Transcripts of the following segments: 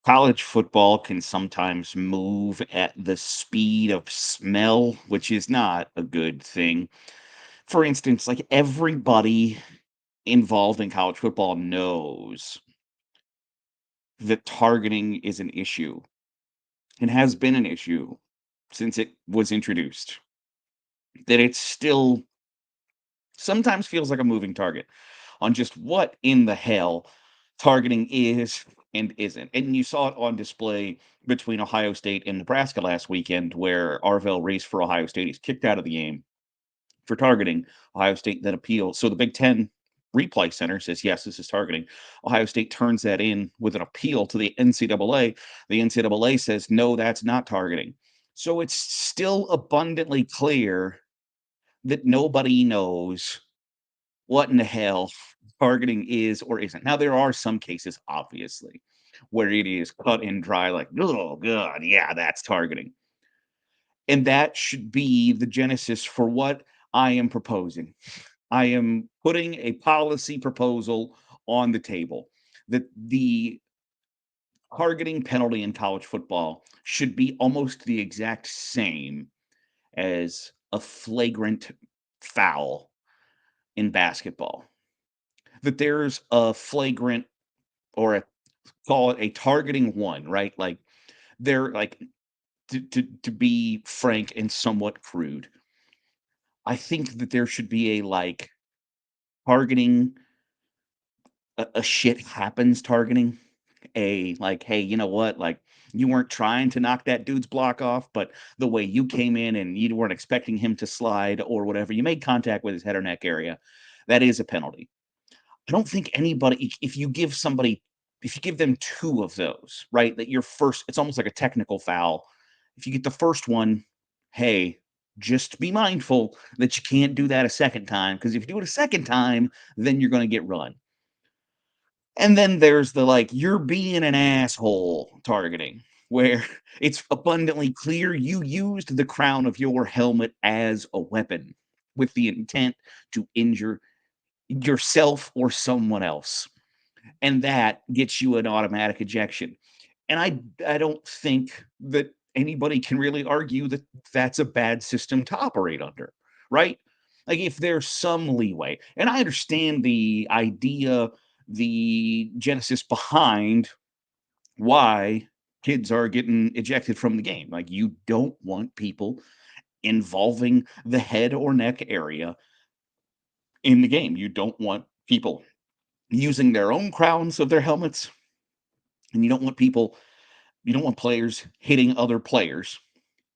College football can sometimes move at the speed of smell, which is not a good thing. For instance, like everybody involved in college football knows that targeting is an issue and has been an issue since it was introduced. That it still sometimes feels like a moving target on just what in the hell targeting is and isn't. And you saw it on display between Ohio State and Nebraska last weekend, where Arvell Race for Ohio State is kicked out of the game for targeting. Ohio State then appeals. So the Big Ten replay center says, yes, this is targeting. Ohio State turns that in with an appeal to the NCAA. The NCAA says, no, that's not targeting. So it's still abundantly clear that nobody knows what in the hell targeting is or isn't. Now, there are some cases, obviously, where it is cut and dry, like, oh, God, yeah, that's targeting. And that should be the genesis for what I am proposing. I am putting a policy proposal on the table that the targeting penalty in college football should be almost the exact same as a flagrant foul in basketball. That there's a flagrant or call it a targeting one, right? Like they're like to be frank and somewhat crude. I think that there should be a like targeting a shit happens targeting a like, hey, you know what? Like you weren't trying to knock that dude's block off, but the way you came in and you weren't expecting him to slide or whatever, you made contact with his head or neck area. That is a penalty. I don't think anybody if you give them 2 of those, right, that your first it's almost like a technical foul. If you get the first one, hey, just be mindful that you can't do that a second time, because if you do it a second time, then you're gonna get run. And then there's the, like, "You're being an asshole" targeting, where it's abundantly clear you used the crown of your helmet as a weapon with the intent to injure yourself or someone else, and that gets you an automatic ejection. And I don't think that anybody can really argue that that's a bad system to operate under, right? Like if there's some leeway, and I understand the idea, the genesis behind why kids are getting ejected from the game. Like you don't want people involving the head or neck area in the game. You don't want people using their own crowns of their helmets, and you don't want players hitting other players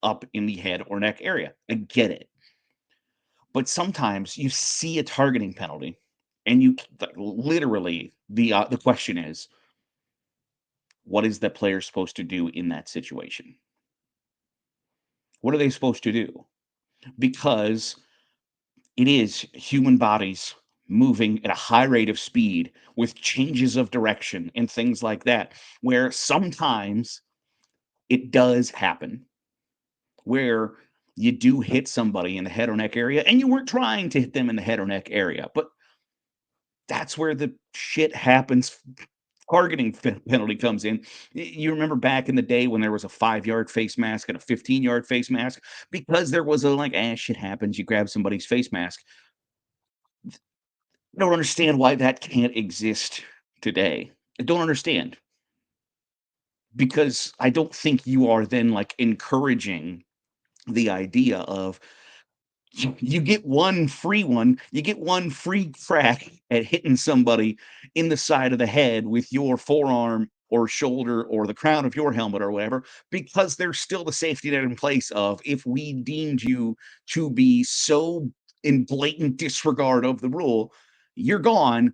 up in the head or neck area. I get it. But sometimes you see a targeting penalty and like, literally the question is, what is that player supposed to do in that situation? What are they supposed to do? Because it is human bodies moving at a high rate of speed with changes of direction and things like that, where sometimes it does happen where you do hit somebody in the head or neck area and you weren't trying to hit them in the head or neck area, but that's where the shit happens. Targeting penalty comes in. You remember back in the day when there was a 5-yard face mask and a 15-yard face mask, because there was a like, shit happens. You grab somebody's face mask. I don't understand why that can't exist today. I don't understand, because I don't think you are then like encouraging the idea of you get you get one free crack at hitting somebody in the side of the head with your forearm or shoulder or the crown of your helmet or whatever, because there's still the safety net in place of if we deemed you to be so in blatant disregard of the rule, you're gone,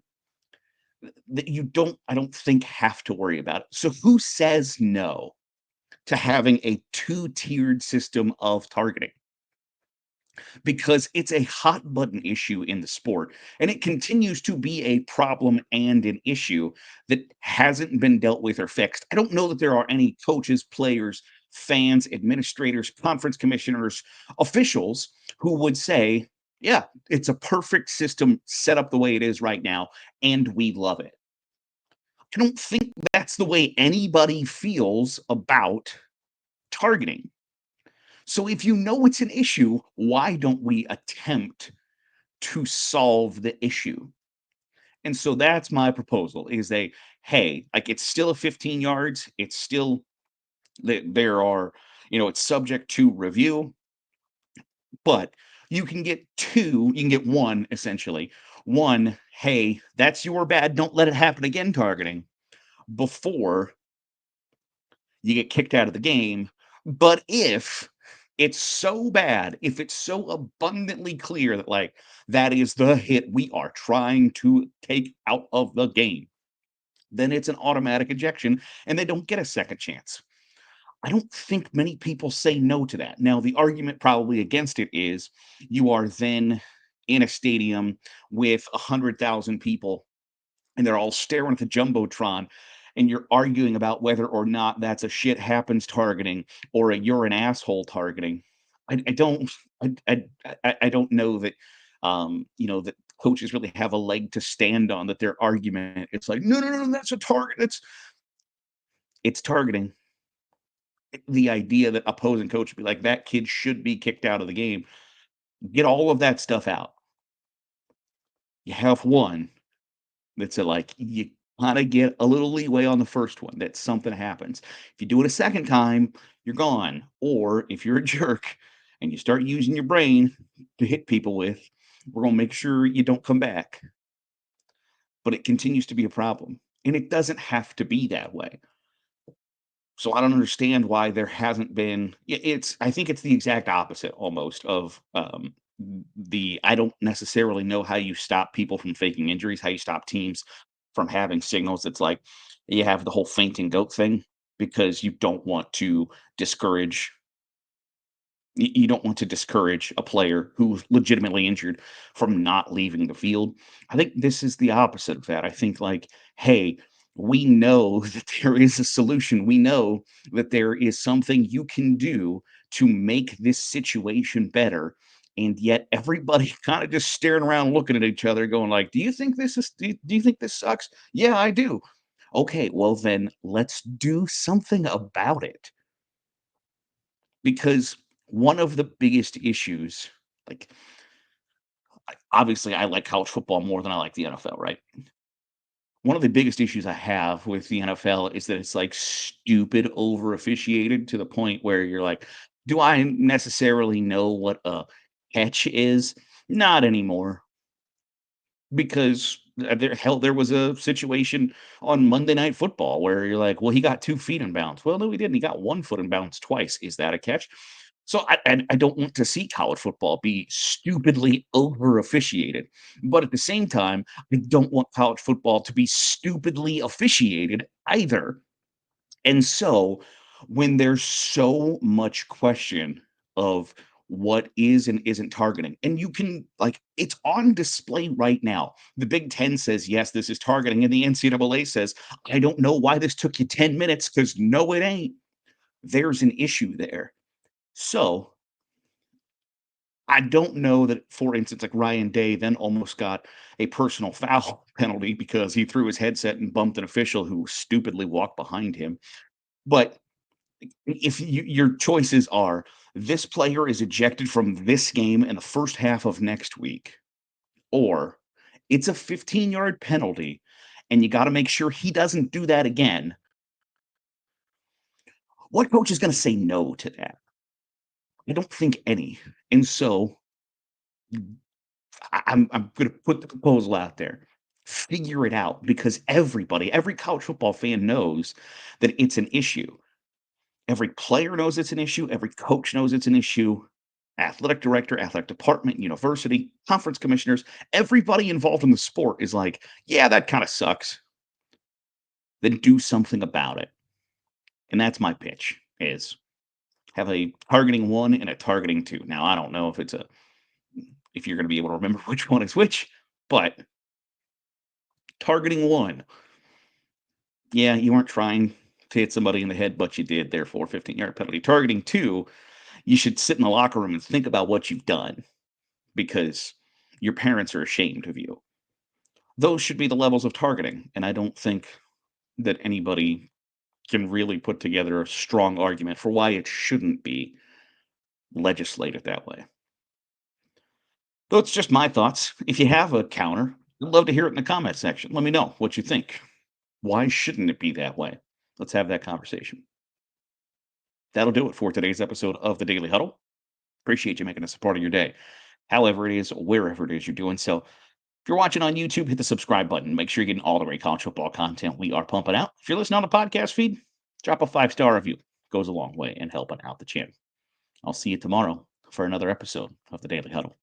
that I don't think have to worry about it. So who says no to having a two-tiered system of targeting? Because it's a hot button issue in the sport, and it continues to be a problem and an issue that hasn't been dealt with or fixed. I don't know that there are any coaches, players, fans, administrators, conference commissioners, officials who would say, yeah, it's a perfect system set up the way it is right now, and we love it. I don't think that's the way anybody feels about targeting. So if you know it's an issue, why don't we attempt to solve the issue? And so that's my proposal is hey, like it's still a 15 yards. It's still there are, it's subject to review, but you can get one essentially. One, hey, that's your bad. Don't let it happen again targeting before you get kicked out of the game. But if it's so bad, if it's so abundantly clear that like that is the hit we are trying to take out of the game, then it's an automatic ejection and they don't get a second chance. I don't think many people say no to that. Now, the argument probably against it is you are then in a stadium with 100,000 people and they're all staring at the jumbotron and you're arguing about whether or not that's a shit happens targeting or a you're an asshole targeting. I don't I don't know that that coaches really have a leg to stand on that their argument. It's like no, that's a target. It's targeting. The idea that opposing coach would be like that kid should be kicked out of the game. Get all of that stuff out. You have one that's like you kind of get a little leeway on the first one that something happens. If you do it a second time, you're gone. Or if you're a jerk and you start using your brain to hit people with, we're going to make sure you don't come back. But it continues to be a problem. And it doesn't have to be that way. So I don't understand why there hasn't been it's I think it's the exact opposite almost of, the I don't necessarily know how you stop people from faking injuries, how you stop teams from having signals. It's like you have the whole fainting goat thing because you don't want to discourage you don't want to discourage a player who's legitimately injured from not leaving the field. I think this is the opposite of that. I think like, hey, we know that there is a solution. We know that there is something you can do to make this situation better. And yet everybody kind of just staring around looking at each other, going like, do you think do you think this sucks? Yeah, I do. Okay, well then let's do something about it because one of the biggest issues, like obviously I like college football more than I like the NFL, right? One of the biggest issues I have with the NFL is that it's like stupid over officiated to the point where you're like, do I necessarily know what a catch is? Not anymore. Because there was a situation on Monday Night Football where you're like, well, he got 2 feet in bounds. Well, no, he didn't. He got 1 foot in bounds twice. Is that a catch? So I don't want to see college football be stupidly over officiated, but at the same time, I don't want college football to be stupidly officiated either. And so when there's so much question of what is and isn't targeting, and you can like it's on display right now. The Big Ten says, yes, this is targeting, and the NCAA says, I don't know why this took you 10 minutes because no, it ain't. There's an issue there. So I don't know that, for instance, like Ryan Day then almost got a personal foul penalty because he threw his headset and bumped an official who stupidly walked behind him. But if your choices are this player is ejected from this game in the first half of next week, or it's a 15-yard penalty and you got to make sure he doesn't do that again, what coach is going to say no to that? I don't think any. And so I'm going to put the proposal out there. Figure it out because every college football fan knows that it's an issue. Every player knows it's an issue. Every coach knows it's an issue. Athletic director, athletic department, university, conference commissioners, everybody involved in the sport is like, yeah, that kind of sucks. Then do something about it. And that's my pitch is have a targeting one and a targeting two. Now, I don't know if you're going to be able to remember which one is which, but targeting one, yeah, you weren't trying to hit somebody in the head, but you did, therefore 15-yard penalty. Targeting two, you should sit in the locker room and think about what you've done because your parents are ashamed of you. Those should be the levels of targeting, and I don't think that anybody can really put together a strong argument for why it shouldn't be legislated that way. So it's just my thoughts. If you have a counter, I'd love to hear it in the comment section. Let me know what you think. Why shouldn't it be that way? Let's have that conversation. That'll do it for today's episode of the Daily Huddle. Appreciate you making us a part of your day. However it is, wherever it is you're doing so. If you're watching on YouTube, hit the subscribe button. Make sure you're getting all the great college football content we are pumping out. If you're listening on the podcast feed, drop a 5-star review. Goes a long way in helping out the channel. I'll see you tomorrow for another episode of the Daily Huddle.